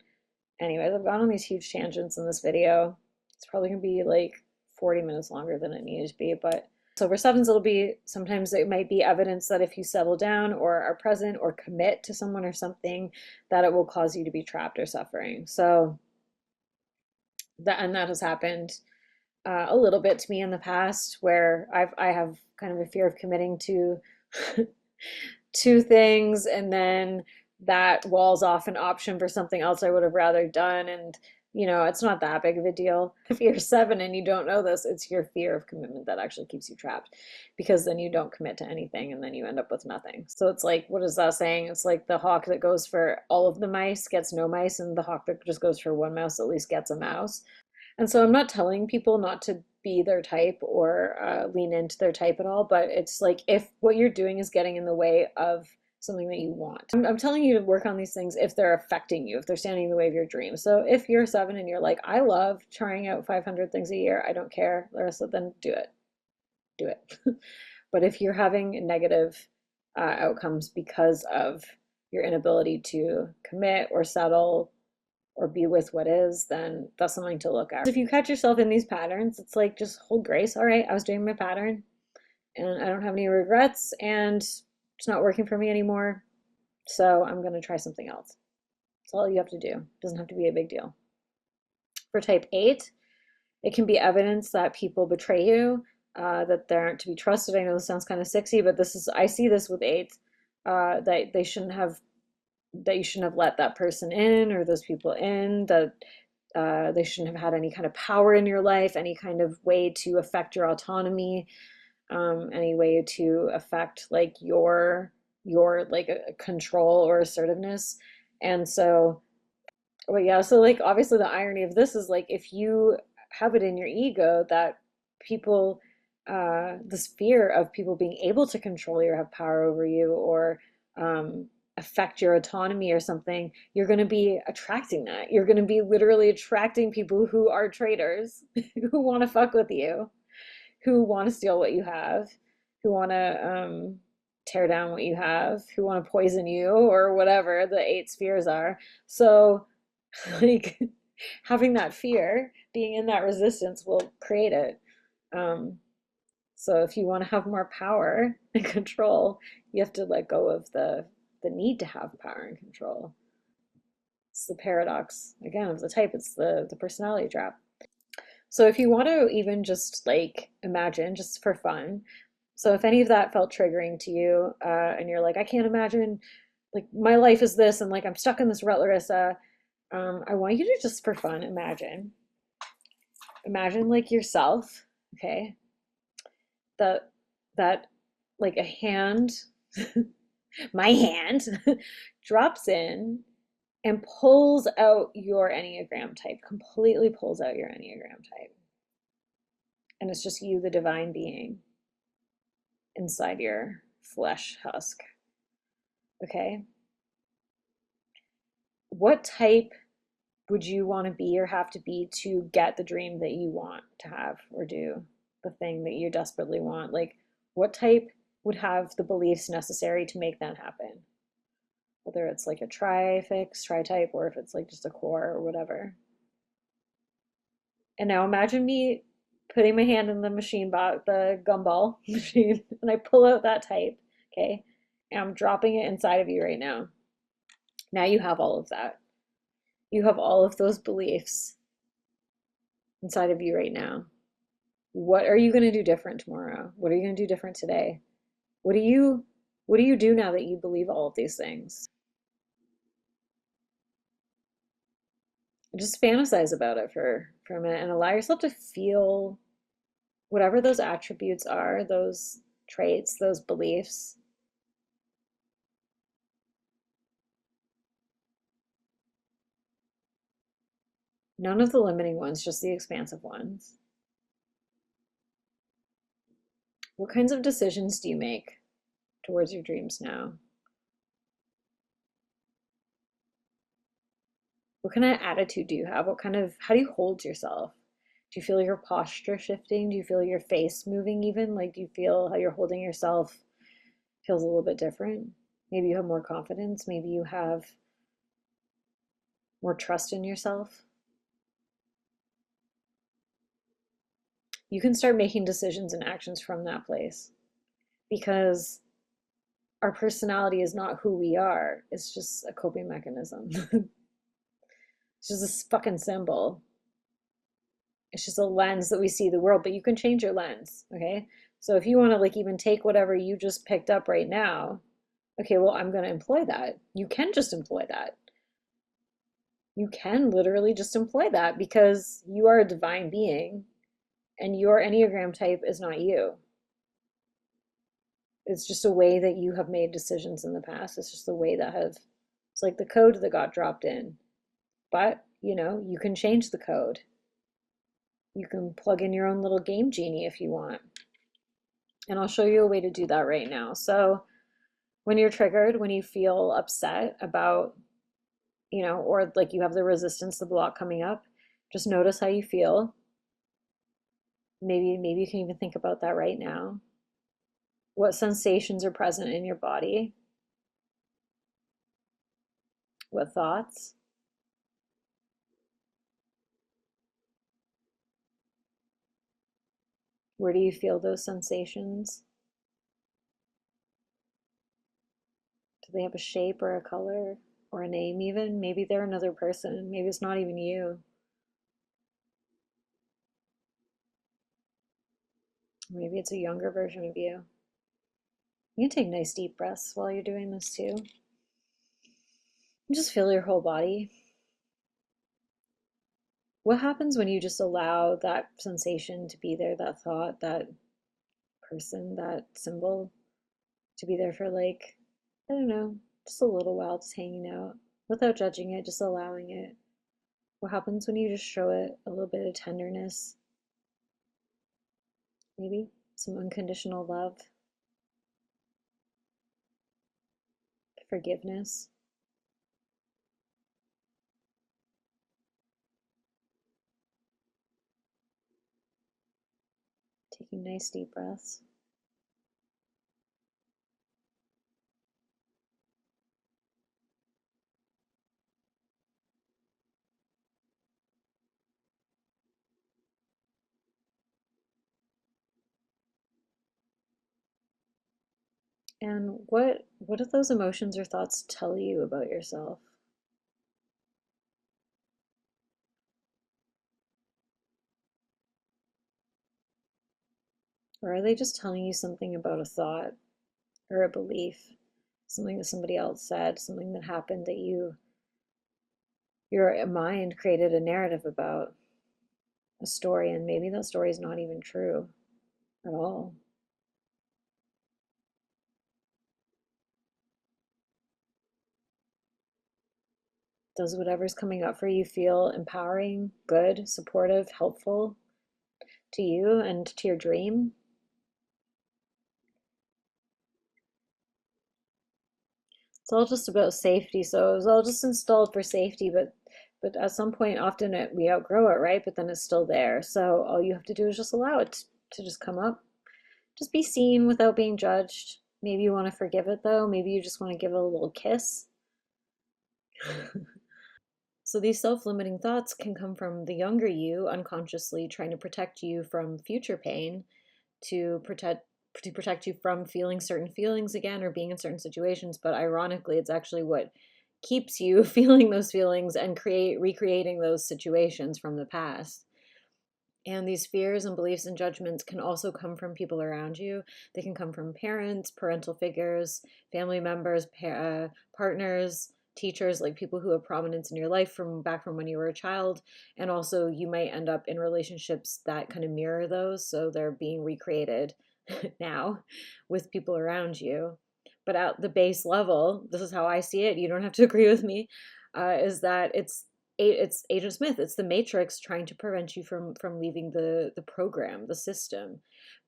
Anyways, I've gone on these huge tangents in this video. It's probably gonna be like 40 minutes longer than it needed to be, but so for sevens, it'll be sometimes it might be evidence that if you settle down or are present or commit to someone or something, that it will cause you to be trapped or suffering. So that has happened a little bit to me in the past, where I have kind of a fear of committing to two things, and then that walls off an option for something else I would have rather done. And it's not that big of a deal. If you're seven and you don't know this, it's your fear of commitment that actually keeps you trapped, because then you don't commit to anything and then you end up with nothing. So it's like, what is that saying? It's like the hawk that goes for all of the mice gets no mice, and the hawk that just goes for one mouse at least gets a mouse. And so I'm not telling people not to be their type or lean into their type at all, but it's like if what you're doing is getting in the way of something that you want. I'm telling you to work on these things if they're affecting you, if they're standing in the way of your dreams. So if you're seven and you're like, I love trying out 500 things a year, I don't care, Larissa, then do it. Do it. But if you're having negative outcomes because of your inability to commit or settle or be with what is, then that's something to look at. If you catch yourself in these patterns, it's like just hold grace. All right, I was doing my pattern and I don't have any regrets, and it's not working for me anymore. So I'm going to try something else. That's all you have to do. It doesn't have to be a big deal. For type 8, it can be evidence that people betray you, that they aren't to be trusted. I know this sounds kind of sexy, but I see this with 8, that you shouldn't have let that person in or those people in, that they shouldn't have had any kind of power in your life, any kind of way to affect your autonomy, any way to affect like your like a control or assertiveness. And so, well, yeah, so like obviously the irony of this is like if you have it in your ego that people, this fear of people being able to control you or have power over you, or affect your autonomy or something, you're going to be attracting that. You're going to be literally attracting people who are traitors, who want to fuck with you, who want to steal what you have, who want to tear down what you have, who want to poison you, or whatever the 8 spheres are. So, like, having that fear, being in that resistance will create it. So if you want to have more power and control, you have to let go of the need to have power and control. It's the paradox, again, of the type. It's the personality trap. So if you want to even just like imagine, just for fun, so if any of that felt triggering to you, and you're like, I can't imagine, like my life is this, and like I'm stuck in this rut, Larissa, I want you to just for fun imagine like yourself, okay, that that like a hand, my hand, drops in and pulls out your Enneagram type, completely pulls out your Enneagram type. And it's just you, the divine being, inside your flesh husk. Okay? What type would you want to be or have to be to get the dream that you want to have or do, the thing that you desperately want? Like, what type would have the beliefs necessary to make that happen? Whether it's like a tri-type, or if it's like just a core or whatever. And now imagine me putting my hand in the machine box, the gumball machine, and I pull out that type, okay? And I'm dropping it inside of you right now. Now you have all of that. You have all of those beliefs inside of you right now. What are you going to do different tomorrow? What are you going to do different today? What do you do now that you believe all of these things? Just fantasize about it for a minute and allow yourself to feel whatever those attributes are, those traits, those beliefs. None of the limiting ones, just the expansive ones. What kinds of decisions do you make towards your dreams now? What kind of attitude do you have? How do you hold yourself? Do you feel your posture shifting? Do you feel your face moving even? Like, do you feel how you're holding yourself feels a little bit different? Maybe you have more confidence. Maybe you have more trust in yourself. You can start making decisions and actions from that place because our personality is not who we are. It's just a coping mechanism. It's just a fucking symbol. It's just a lens that we see the world, but you can change your lens, okay? So if you want to like even take whatever you just picked up right now, okay, well, I'm going to employ that. You can just employ that. You can literally just employ that because you are a divine being and your Enneagram type is not you. It's just a way that you have made decisions in the past. It's just the way that have, it's like the code that got dropped in. But, you can change the code. You can plug in your own little game genie if you want. And I'll show you a way to do that right now. So when you're triggered, when you feel upset about, or like you have the resistance, the block coming up, just notice how you feel. Maybe you can even think about that right now. What sensations are present in your body? What thoughts? Where do you feel those sensations? Do they have a shape or a color or a name even? Maybe they're another person. Maybe it's not even you. Maybe it's a younger version of you. You can take nice deep breaths while you're doing this too. Just feel your whole body. What happens when you just allow that sensation to be there, that thought, that person, that symbol to be there for like, I don't know, just a little while, just hanging out without judging it, just allowing it? What happens when you just show it a little bit of tenderness? Maybe some unconditional love, forgiveness. Taking nice deep breaths. And what do those emotions or thoughts tell you about yourself? Or are they just telling you something about a thought or a belief, something that somebody else said, something that happened that your mind created a narrative about, a story, and maybe that story is not even true at all. Does whatever's coming up for you feel empowering, good, supportive, helpful to you and to your dream? It's all just about safety. So it was all just installed for safety, but at some point often we outgrow it, right? But then it's still there. So all you have to do is just allow it to just come up. Just be seen without being judged. Maybe you want to forgive it though. Maybe you just want to give it a little kiss. So these self-limiting thoughts can come from the younger you unconsciously trying to protect you from future pain, to protect you from feeling certain feelings again or being in certain situations. But ironically, it's actually what keeps you feeling those feelings and recreating those situations from the past. And these fears and beliefs and judgments can also come from people around you. They can come from parents, parental figures, family members, partners, teachers, like people who have prominence in your life from back from when you were a child. And also, you might end up in relationships that kind of mirror those. So they're being recreated now with people around you. But at the base level, this is how I see it. You don't have to agree with me. Is that it's Agent Smith. It's the Matrix trying to prevent you from leaving the program, the system.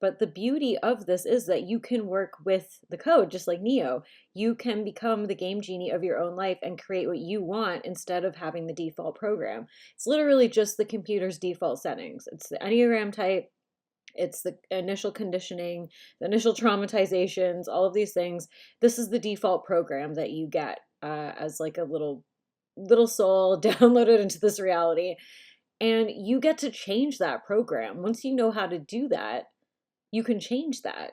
But the beauty of this is that you can work with the code, just like Neo. You can become the game genie of your own life and create what you want instead of having the default program. It's literally just the computer's default settings. It's the Enneagram type. It's the initial conditioning, the initial traumatizations, all of these things. This is the default program that you get as like a little soul downloaded into this reality. And you get to change that program. Once you know how to do that, you can change that.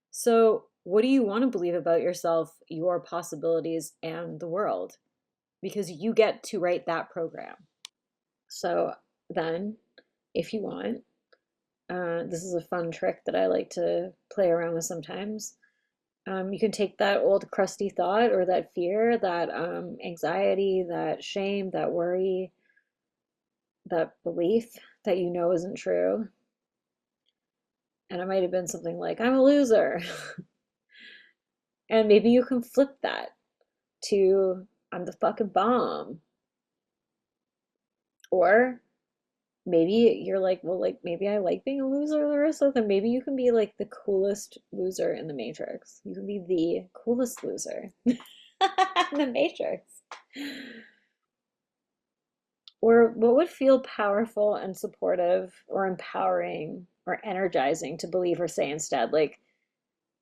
So, what do you want to believe about yourself, your possibilities, and the world? Because you get to write that program. So, then, if you want, this is a fun trick that I like to play around with sometimes. You can take that old crusty thought or that fear, that anxiety, that shame, that worry, that belief that you know isn't true. And it might have been something like, I'm a loser. And maybe you can flip that to, I'm the fucking bomb. Or maybe you're like, well, like, maybe I like being a loser, Larissa. Then maybe you can be like the coolest loser in the Matrix. You can be the coolest loser in the Matrix. Or what would feel powerful and supportive or empowering or energizing to believe or say instead? Like,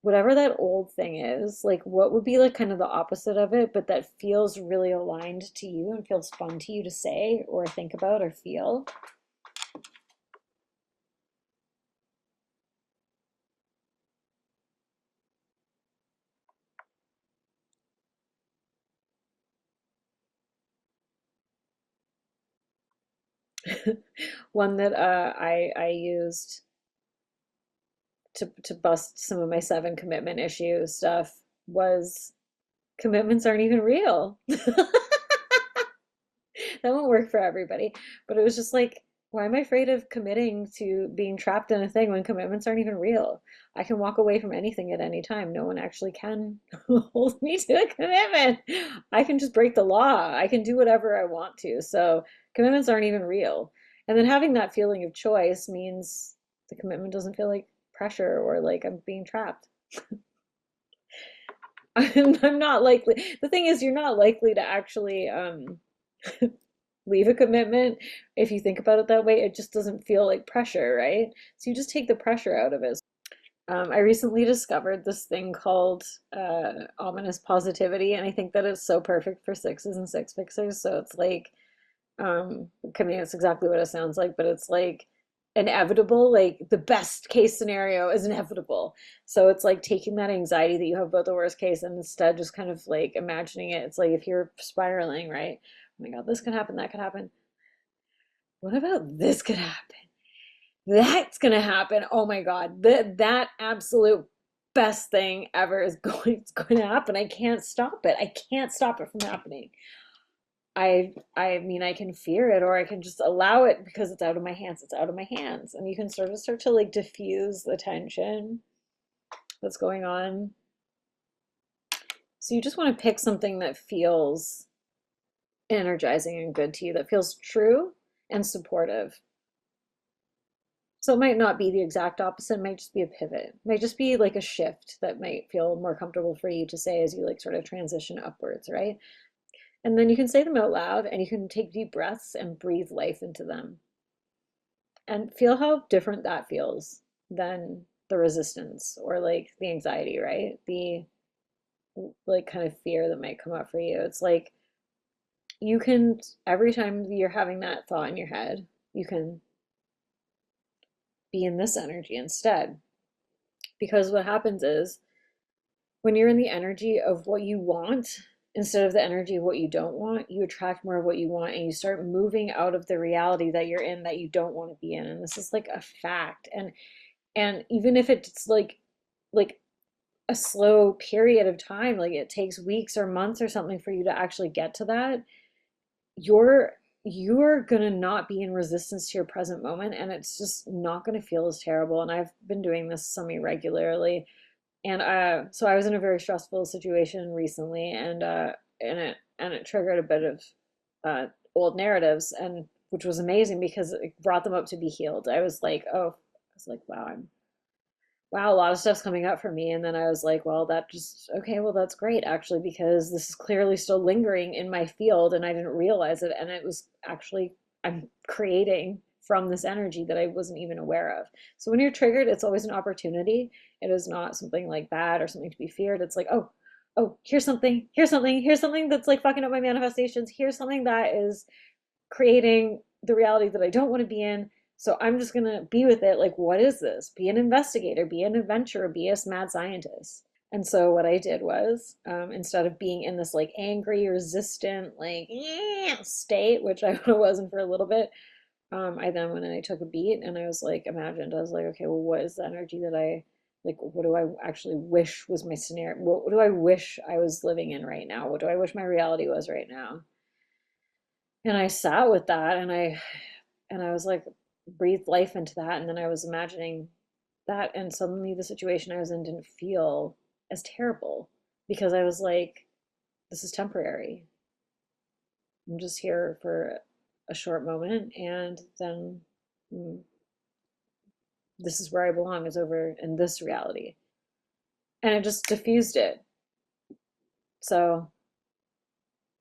whatever that old thing is, like, what would be like kind of the opposite of it, but that feels really aligned to you and feels fun to you to say or think about or feel? One that I used to bust some of my 7 commitment issue stuff was commitments aren't even real. That won't work for everybody. But it was just like, why am I afraid of committing to being trapped in a thing when commitments aren't even real? I can walk away from anything at any time. No one actually can hold me to a commitment. I can just break the law. I can do whatever I want to. So commitments aren't even real. And then having that feeling of choice means the commitment doesn't feel like pressure or like I'm being trapped. I'm not likely. The thing is, you're not likely to actually leave a commitment. If you think about it that way, it just doesn't feel like pressure, right? So you just take the pressure out of it. I recently discovered this thing called ominous positivity, and I think that it's so perfect for sixes and six fixers. So it's like, I mean, it's exactly what it sounds like, but it's like inevitable, like the best case scenario is inevitable. So it's like taking that anxiety that you have about the worst case and instead just kind of like imagining it. It's like if you're spiraling, right? Oh my God, this could happen, that could happen. What about this could happen? that's gonna happen. Oh my God, that absolute best thing ever is going to happen. I can't stop it. I can't stop it from happening. I mean, I can fear it or I can just allow it because it's out of my hands. It's out of my hands. And you can sort of start to like diffuse the tension that's going on. So you just want to pick something that feels energizing and good to you, that feels true and supportive. So it might not be the exact opposite, it might just be a pivot. It might just be like a shift that might feel more comfortable for you to say as you like sort of transition upwards, right? And then you can say them out loud and you can take deep breaths and breathe life into them. And feel how different that feels than the resistance or like the anxiety, right? The like kind of fear that might come up for you. It's like you can, every time you're having that thought in your head, you can be in this energy instead. Because what happens is when you're in the energy of what you want instead of the energy of what you don't want, you attract more of what you want and you start moving out of the reality that you're in that you don't want to be in. And this is like a fact. And even if it's like a slow period of time, like it takes weeks or months or something for you to actually get to that, you're gonna not be in resistance to your present moment and it's just not gonna feel as terrible. And I've been doing this semi regularly. And so I was in a very stressful situation recently, and it triggered a bit of old narratives, and which was amazing because it brought them up to be healed. I was like, oh, I was like, wow, wow, a lot of stuff's coming up for me. And then I was like, well, that just, okay, well, that's great actually, because this is clearly still lingering in my field and I didn't realize it. And it was actually, I'm creating from this energy that I wasn't even aware of. So when you're triggered, it's always an opportunity. It is not something like bad or something to be feared. It's like, oh, here's something that's like fucking up my manifestations. Here's something that is creating the reality that I don't want to be in. So I'm just gonna be with it. Like, what is this? Be an investigator, be an adventurer, be a mad scientist. And so what I did was, instead of being in this like angry, resistant, like state, which I wasn't for a little bit, I then went and I took a beat and I was like, imagined. I was like, okay, well, what is the energy that I like? What do I actually wish was my scenario? What do I wish I was living in right now? What do I wish my reality was right now? And I sat with that and I was like, breathed life into that. And then I was imagining that. And suddenly the situation I was in didn't feel as terrible because I was like, this is temporary. I'm just here for a short moment. And then mm, this is where I belong, is over in this reality. And it just diffused it. So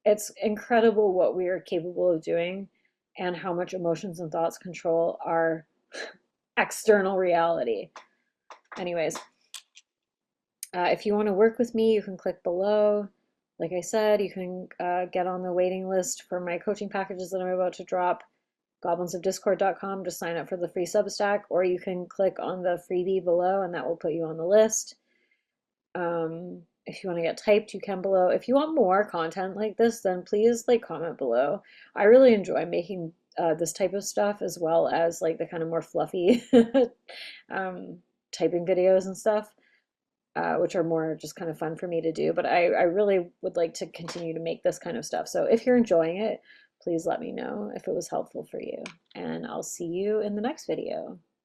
it's incredible what we are capable of doing and how much emotions and thoughts control our external reality. Anyways, if you want to work with me, you can click below. Like I said, you can get on the waiting list for my coaching packages that I'm about to drop. Goblinsofdiscord.com to sign up for the free Substack, or you can click on the freebie below and that will put you on the list. If you want to get typed, you can below. If you want more content like this, then please like comment below. I really enjoy making this type of stuff as well as like the kind of more fluffy typing videos and stuff, which are more just kind of fun for me to do. But I really would like to continue to make this kind of stuff. So if you're enjoying it, please let me know if it was helpful for you. And I'll see you in the next video.